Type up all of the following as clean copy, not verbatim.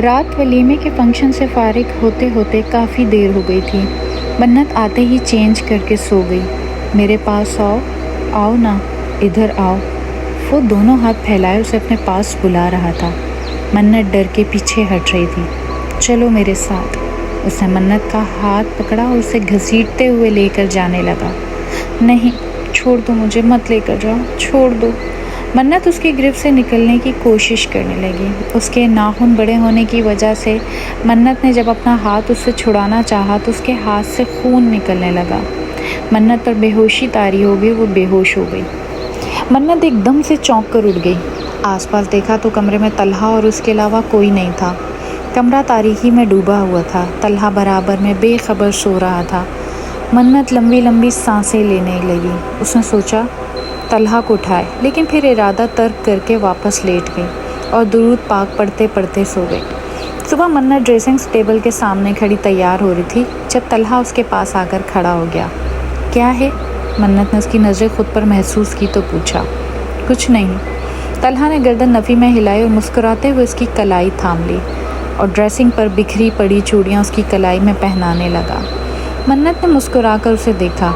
رات ولیمے کے فنکشن سے فارغ ہوتے ہوتے کافی دیر ہو گئی تھی۔ منت آتے ہی چینج کر کے سو گئی۔ میرے پاس آؤ، آؤ نا، ادھر آؤ۔ وہ دونوں ہاتھ پھیلائے اسے اپنے پاس بلا رہا تھا۔ منت ڈر کے پیچھے ہٹ رہی تھی۔ چلو میرے ساتھ۔ اس نے منت کا ہاتھ پکڑا اور اسے گھسیٹتے ہوئے لے کر جانے لگا۔ نہیں، چھوڑ دو مجھے، مت لے کر جاؤ، چھوڑ دو۔ منت اس کی گرفت سے نکلنے کی کوشش کرنے لگی۔ اس کے ناخن بڑے ہونے کی وجہ سے منت نے جب اپنا ہاتھ اس سے چھڑانا چاہا تو اس کے ہاتھ سے خون نکلنے لگا۔ منت پر بے ہوشی طاری ہو گئی، وہ بے ہوش ہو گئی۔ منت ایک دم سے چونک کر اٹھ گئی۔ آس پاس دیکھا تو کمرے میں طلحہ اور اس کے علاوہ کوئی نہیں تھا۔ کمرہ تاریکی میں ڈوبا ہوا تھا۔ طلحہ برابر میں بے خبر سو رہا تھا۔ منت لمبی لمبی سانسیں لینے لگی۔ اس نے سوچا طلحہ کو اٹھائے، لیکن پھر ارادہ ترک کر کے واپس لیٹ گئی اور درود پاک پڑھتے پڑھتے سو گئی۔ صبح منت ڈریسنگ ٹیبل کے سامنے کھڑی تیار ہو رہی تھی جب طلحہ اس کے پاس آ کر کھڑا ہو گیا۔ کیا ہے؟ منت نے اس کی نظریں خود پر محسوس کی تو پوچھا۔ کچھ نہیں۔ طلحہ نے گردن نفی میں ہلائی اور مسکراتے ہوئے اس کی کلائی تھام لی اور ڈریسنگ پر بکھری پڑی چوڑیاں اس کی کلائی میں پہنانے لگا۔ منت نے مسکرا کر اسے دیکھا۔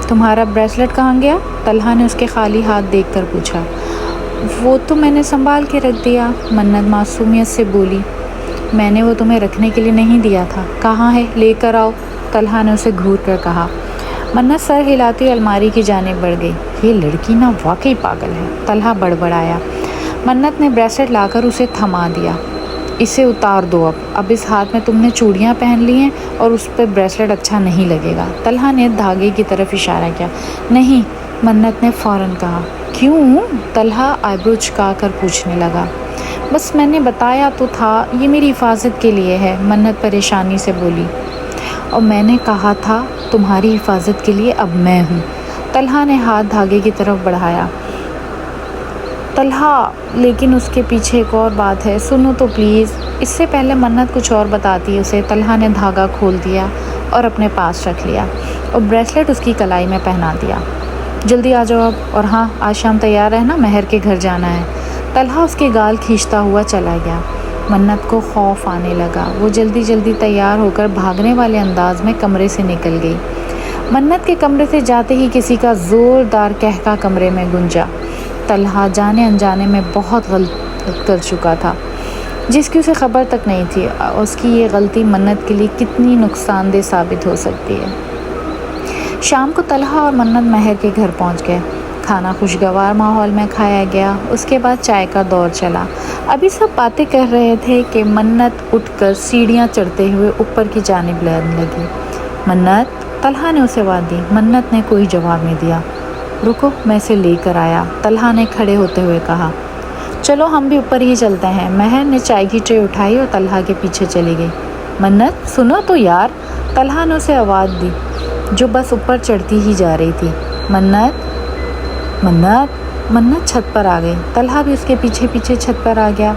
تمہارا بریسلٹ کہاں گیا؟ طلحہ نے اس کے خالی ہاتھ دیکھ کر پوچھا۔ وہ تو میں نے سنبھال کے رکھ دیا، منت معصومیت سے بولی۔ میں نے وہ تمہیں رکھنے کے لیے نہیں دیا تھا۔ کہاں ہے؟ لے کر آؤ، طلحہ نے اسے گھور کر کہا۔ منت سر ہلاتی ہوئی الماری کی جانب بڑھ گئی۔ یہ لڑکی نا واقعی پاگل ہے، طلحہ بڑبڑایا۔ منت نے بریسلٹ لا کر اسے تھما دیا۔ اسے اتار دو اب اس ہاتھ میں تم نے چوڑیاں پہن لی ہیں اور اس پہ بریسلٹ اچھا نہیں لگے گا۔ طلحہ نے دھاگے کی طرف اشارہ کیا۔ نہیں، منت نے فوراً کہا۔ کیوں؟ طلحہ آئیبرو چکا کر پوچھنے لگا۔ بس میں نے بتایا تو تھا، یہ میری حفاظت کے لیے ہے، منت پریشانی سے بولی۔ اور میں نے کہا تھا تمہاری حفاظت کے لیے اب میں ہوں۔ طلحہ نے ہاتھ دھاگے کی طرف بڑھایا۔ طلحہ، لیکن اس کے پیچھے ایک اور بات ہے، سنو تو پلیز۔ اس سے پہلے منت کچھ اور بتاتی اسے، طلحہ نے دھاگا کھول دیا اور اپنے پاس رکھ لیا اور بریسلٹ اس کی کلائی میں پہنا دیا۔ جلدی آ جاؤ اب، اور ہاں آج شام تیار رہنا، مہر کے گھر جانا ہے۔ طلحہ اس کے گال کھینچتا ہوا چلا گیا۔ منت کو خوف آنے لگا۔ وہ جلدی جلدی تیار ہو کر بھاگنے والے انداز میں کمرے سے نکل گئی۔ منت کے کمرے سے جاتے ہی کسی کا زوردار قہقہ کمرے میں گونجا۔ طلحہ جانے انجانے میں بہت غلط کر چکا تھا، جس کی اسے خبر تک نہیں تھی۔ اس کی یہ غلطی منت کے لیے کتنی نقصان دہ ثابت ہو سکتی ہے۔ شام کو طلحہ اور منت مہر کے گھر پہنچ گئے۔ کھانا خوشگوار ماحول میں کھایا گیا۔ اس کے بعد چائے کا دور چلا۔ ابھی سب باتیں کر رہے تھے کہ منت اٹھ کر سیڑھیاں چڑھتے ہوئے اوپر کی جانب لڑنے لگی۔ منت، طلحہ نے اسے آواز دی۔ منت نے کوئی جواب نہیں دیا۔ رکو، میں اسے لے کر آیا، طلحہ نے کھڑے ہوتے ہوئے کہا۔ چلو ہم بھی اوپر ہی چلتے ہیں۔ مہر نے چائے کی ٹرے اٹھائی اور طلحہ کے پیچھے چلی گئی۔ منت سنو تو یار، طلحہ نے اسے آواز دی جو بس اوپر چڑھتی ہی جا رہی تھی۔ منت، منت چھت پر آ گئی۔ طلحہ بھی اس کے پیچھے پیچھے چھت پر آ گیا۔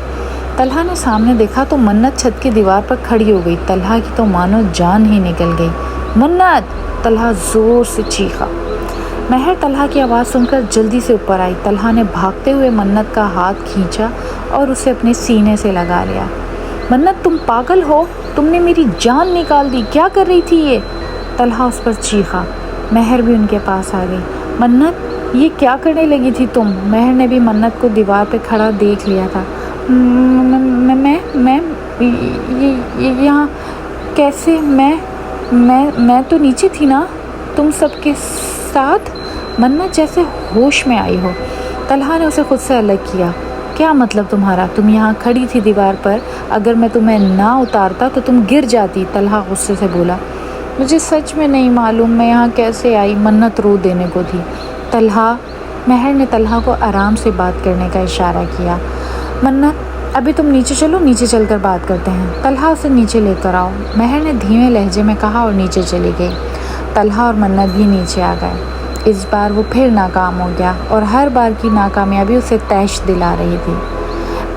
طلحہ نے سامنے دیکھا تو منت چھت کی دیوار پر کھڑی ہو گئی۔ طلحہ کی تو مانو جان ہی نکل گئی۔ منت! طلحہ زور سے چیخا۔ مہر طلحہ کی آواز سن کر جلدی سے اوپر آئی۔ طلحہ نے بھاگتے ہوئے منت کا ہاتھ کھینچا اور اسے اپنے سینے سے لگا لیا۔ منت تم پاگل ہو، تم نے میری جان نکال دی، کیا کر رہی تھی یہ؟ طلحہ اس پر چیخا۔ مہر بھی ان کے پاس آ گئی۔ منت یہ کیا کرنے لگی تھی تم؟ مہر نے بھی منت کو دیوار پہ کھڑا دیکھ لیا تھا۔ میں یہاں کیسے؟ میں تو نیچے تھی نا تم سب کے ساتھ۔ منت جیسے ہوش میں آئی ہو۔ طلحہ نے اسے خود سے الگ کیا۔ کیا مطلب تمہارا؟ تم یہاں کھڑی تھی دیوار پر، اگر میں تمہیں نہ اتارتا تو تم گر جاتی، طلحہ غصے سے بولا۔ مجھے سچ میں نہیں معلوم میں یہاں کیسے آئی، منت رو دینے کو تھی۔ طلحہ، مہر نے طلحہ کو آرام سے بات کرنے کا اشارہ کیا۔ منت ابھی تم نیچے چلو، نیچے چل کر بات کرتے ہیں، طلحہ اسے نیچے لے کر آؤ، مہر نے دھیمے لہجے میں کہا اور نیچے چلی گئی۔ طلحہ اور منت بھی نیچے آ گئے۔ اس بار وہ پھر ناکام ہو گیا اور ہر بار کی ناکامیابی اسے طیش دلا رہی تھی۔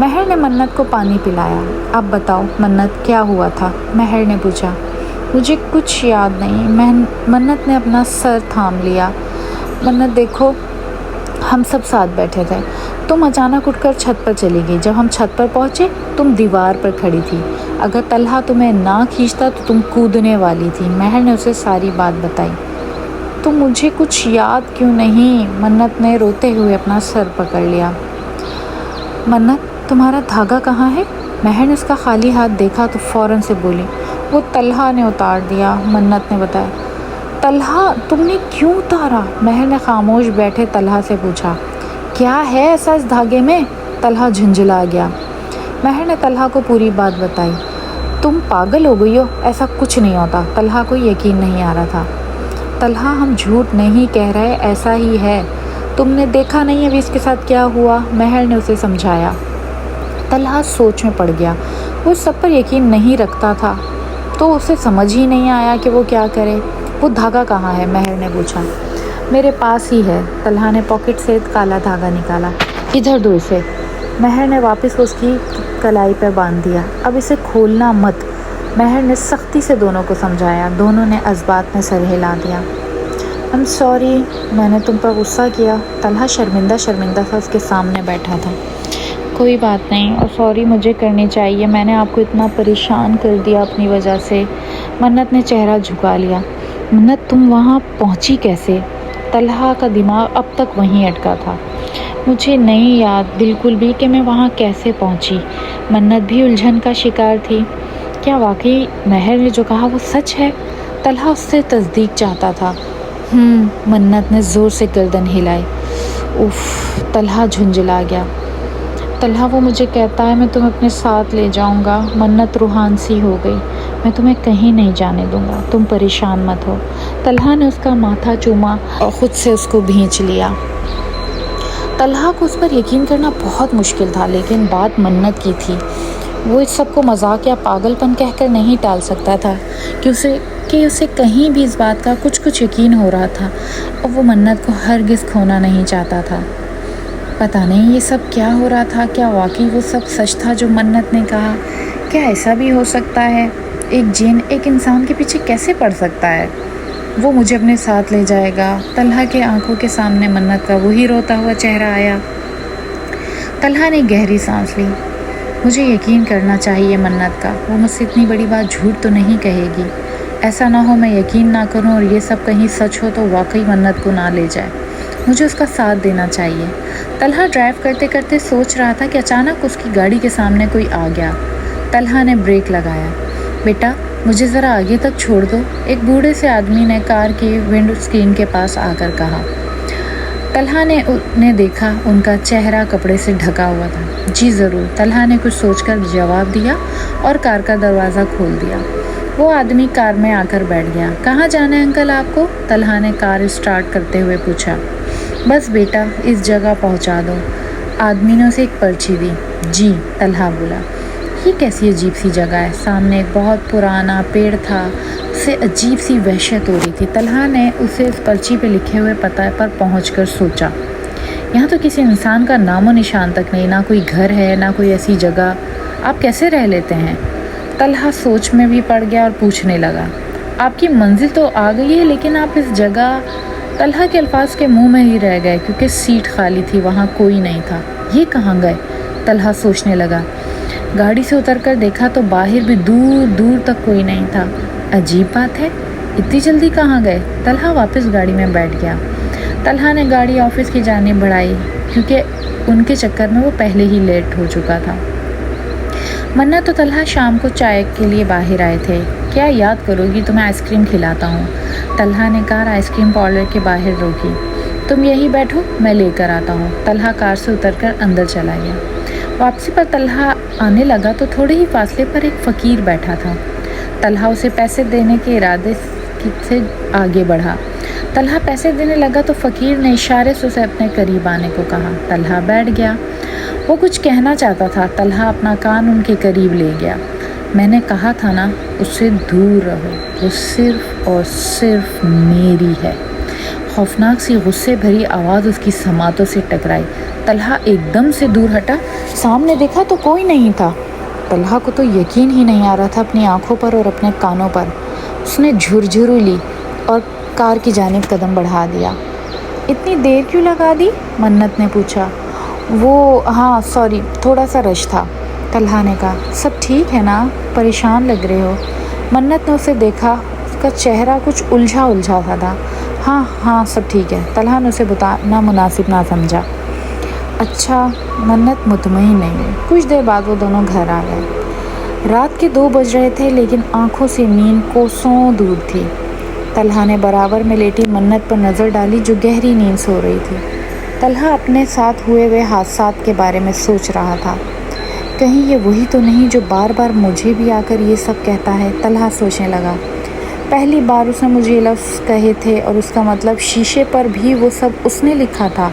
مہر نے منت کو پانی پلایا۔ اب بتاؤ منت، کیا ہوا تھا؟ مہر نے پوچھا۔ مجھے کچھ یاد نہیں، منت نے اپنا سر تھام لیا۔ منت دیکھو، ہم سب ساتھ بیٹھے تھے۔ تم اچانک اٹھ کر چھت پر چلی گئی۔ جب ہم چھت پر پہنچے تم دیوار پر کھڑی تھی۔ اگر طلحہ تمہیں نہ کھینچتا تو تم کودنے والی تھی۔ مہر نے اسے ساری بات بتائی۔ تو مجھے کچھ یاد کیوں نہیں؟ منت نے روتے ہوئے اپنا سر پکڑ لیا۔ منت تمہارا دھاگا کہاں ہے؟ مہر نے اس کا خالی ہاتھ دیکھا تو فوراً سے بولی، وہ طلحہ نے اتار دیا۔ منت نے بتایا۔ طلحہ تم نے کیوں اتارا؟ مہر نے خاموش بیٹھے طلحہ سے پوچھا۔ کیا ہے ایسا اس دھاگے میں؟ طلحہ جھنجھلا گیا۔ مہر نے طلحہ کو پوری بات بتائی۔ تم پاگل ہو گئی ہو، ایسا کچھ نہیں ہوتا۔ طلحہ کو یقین نہیں آ رہا تھا۔ طلحہ ہم جھوٹ نہیں کہہ رہے، ایسا ہی ہے، تم نے دیکھا نہیں ابھی اس کے ساتھ کیا ہوا؟ مہر نے اسے سمجھایا۔ طلحہ سوچ میں پڑ گیا۔ وہ سب پر یقین نہیں رکھتا تھا تو اسے سمجھ ہی نہیں آیا کہ وہ کیا کرے۔ وہ دھاگا کہاں ہے؟ مہر نے پوچھا۔ میرے پاس ہی ہے۔ طلحہ نے پاکٹ سے کالا دھاگا نکالا۔ ادھر دو اسے۔ مہر نے واپس اس کی کلائی پر باندھ دیا۔ اب اسے کھولنا مت۔ مہر نے سختی سے دونوں کو سمجھایا۔ دونوں نے اس بات میں سر ہلا دیا۔ I'm sorry، میں نے تم پر غصہ کیا۔ طلحہ شرمندہ سا اس کے سامنے بیٹھا تھا۔ کوئی بات نہیں، اور سوری مجھے کرنی چاہیے، میں نے آپ کو اتنا پریشان کر دیا اپنی وجہ سے۔ منت نے چہرہ جھکا لیا۔ منت تم وہاں پہنچی کیسے؟ طلحہ کا دماغ اب تک وہیں اٹکا تھا۔ مجھے نہیں یاد بالکل بھی کہ میں وہاں کیسے پہنچی۔ منت بھی الجھن کا شکار تھی۔ کیا واقعی مہر نے جو کہا وہ سچ ہے؟ طلحہ اس سے تصدیق چاہتا تھا۔ منت نے زور سے گردن ہلائی۔ اف، طلحہ جھنجھلا گیا۔ طلحہ وہ مجھے کہتا ہے میں تمہیں اپنے ساتھ لے جاؤں گا۔ منت روحان سی ہو گئی۔ میں تمہیں کہیں نہیں جانے دوں گا، تم پریشان مت ہو۔ طلحہ نے اس کا ماتھا چوما اور خود سے اس کو بھینچ لیا۔ طلحہ کو اس پر یقین کرنا بہت مشکل تھا، لیکن بات منت کی تھی۔ وہ اس سب کو مذاق یا پاگل پن کہہ کر نہیں ٹال سکتا تھا کہ اسے کہیں بھی اس بات کا کچھ یقین ہو رہا تھا، اور وہ منت کو ہرگز کھونا نہیں چاہتا تھا۔ پتہ نہیں یہ سب کیا ہو رہا تھا، کیا واقعی وہ سب سچ تھا جو منت نے کہا؟ کیا ایسا بھی ہو سکتا ہے؟ ایک جن ایک انسان کے پیچھے کیسے پڑ سکتا ہے؟ وہ مجھے اپنے ساتھ لے جائے گا۔ طلحہ کے آنکھوں کے سامنے منت کا وہی روتا ہوا چہرہ آیا۔ طلحہ نے گہری سانس لی۔ مجھے یقین کرنا چاہیے منت کا، وہ مجھ سے اتنی بڑی بات جھوٹ تو نہیں کہے گی۔ ایسا نہ ہو میں یقین نہ کروں اور یہ سب کہیں سچ ہو تو واقعی منت کو نہ لے جائے۔ مجھے اس کا ساتھ دینا چاہیے۔ طلحہ ڈرائیو کرتے کرتے سوچ رہا تھا کہ اچانک اس کی گاڑی کے سامنے کوئی آ گیا۔ طلحہ نے بریک لگایا۔ بیٹا مجھے ذرا آگے تک چھوڑ دو، ایک بوڑھے سے آدمی نے کار کی ونڈو اسکرین کے پاس آ کر کہا۔ طلحہ نے دیکھا ان کا چہرہ کپڑے سے ڈھکا ہوا تھا۔ جی ضرور، طلحہ نے کچھ سوچ کر جواب دیا اور کار کا دروازہ کھول دیا۔ وہ آدمی کار میں آ کر بیٹھ گیا۔ کہاں جانا ہے انکل آپ کو؟ طلحہ نے کار اسٹارٹ کرتے ہوئے پوچھا۔ بس بیٹا اس جگہ پہنچا دو۔ آدمی نے اسے ایک پرچی دی۔ جی، طلحہ بولا۔ یہ کیسی عجیب سی جگہ ہے؟ سامنے ایک بہت پرانا پیڑ تھا، اسے عجیب سی وحشت ہو رہی تھی۔ طلحہ نے اسے اس پرچی پہ لکھے ہوئے پتہ پر پہنچ کر سوچا، یہاں تو کسی انسان کا نام و نشان تک نہیں، نہ کوئی گھر ہے نہ کوئی ایسی جگہ، آپ کیسے رہ لیتے ہیں؟ طلحہ سوچ میں بھی پڑ گیا اور پوچھنے لگا، آپ کی منزل تو آ گئی ہے لیکن آپ اس جگہ؟ طلحہ کے الفاظ کے منہ میں ہی رہ گئے کیونکہ سیٹ خالی تھی، وہاں کوئی نہیں تھا۔ یہ کہاں گئے؟ طلحہ سوچنے لگا۔ گاڑی سے اتر کر دیکھا تو باہر بھی دور دور تک کوئی نہیں تھا۔ عجیب بات ہے، اتنی جلدی کہاں گئے؟ طلحہ واپس گاڑی میں بیٹھ گیا۔ طلحہ نے گاڑی آفس کی جانب بڑھائی کیونکہ ان کے چکر میں وہ پہلے ہی لیٹ ہو چکا تھا۔ منت تو طلحہ شام کو چائے کے لیے باہر آئے تھے۔ کیا یاد کرو گی تمہیں آئس کریم کھلاتا ہوں؟ طلحہ نے کار آئس کریم پارلر کے باہر روکی۔ تم یہی بیٹھو، میں لے کر آتا ہوں۔ طلحہ کار سے اتر کر اندر چلا گیا۔ واپسی پر طلحہ آنے لگا تو تھوڑے ہی فاصلے پر ایک فقیر بیٹھا تھا۔ طلحہ اسے پیسے دینے کے ارادے سے آگے بڑھا۔ طلحہ پیسے دینے لگا تو فقیر نے اشارے سے اسے اپنے قریب آنے کو کہا۔ طلحہ بیٹھ گیا۔ وہ کچھ کہنا چاہتا تھا، طلحہ اپنا کان ان کے قریب لے گیا۔ میں نے کہا تھا نا، اس سے دور رہو، وہ صرف اور صرف میری ہے۔ خوفناک سی غصے بھری آواز اس کی سماعتوں سے ٹکرائی۔ طلحہ ایک دم سے دور ہٹا، سامنے دیکھا تو کوئی نہیں تھا۔ طلحہ کو تو یقین ہی نہیں آ رہا تھا اپنی آنکھوں پر اور اپنے کانوں پر۔ اس نے جھرجھرو لی اور کار کی جانب قدم بڑھا دیا۔ اتنی دیر کیوں لگا دی؟ منت نے پوچھا۔ ہاں سوری، تھوڑا سا رش تھا، طلحہ نے کہا۔ سب ٹھیک ہے نا؟ پریشان لگ رہے ہو۔ منت نے اسے دیکھا، اس کا چہرہ کچھ الجھا سا تھا۔ ہاں سب ٹھیک ہے، طلحہ نے اسے بتانا مناسب نہ سمجھا۔ اچھا، منت مطمئن نہیں ہوئی۔ کچھ دیر بعد وہ دونوں گھر آ گئے۔ رات کے 2 بج رہے تھے، لیکن آنکھوں سے نیند کوسوں دور تھی۔ طلحہ نے برابر میں لیٹی منت پر نظر ڈالی جو گہری نیند سو رہی تھی۔ طلحہ اپنے ساتھ ہوئے حادثات کے بارے میں سوچ رہا تھا۔ کہیں یہ وہی تو نہیں جو بار بار مجھے بھی آ کر یہ سب کہتا ہے؟ طلحہ سوچنے لگا۔ پہلی بار اس نے مجھے یہ لفظ کہے تھے اور اس کا مطلب شیشے پر بھی وہ سب اس نے لکھا تھا،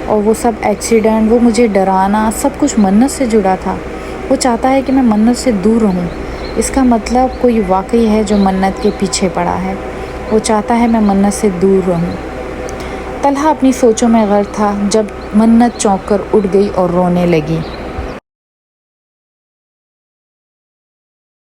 اور وہ سب ایکسیڈنٹ، وہ مجھے ڈرانا، سب کچھ منت سے جڑا تھا۔ وہ چاہتا ہے کہ میں منت سے دور رہوں۔ اس کا مطلب کوئی واقعی ہے جو منت کے پیچھے پڑا ہے۔ وہ چاہتا ہے میں منت سے دور رہوں۔ طلحہ اپنی سوچوں میں غرق تھا جب منت چونک کر اٹھ گئی اور رونے لگی۔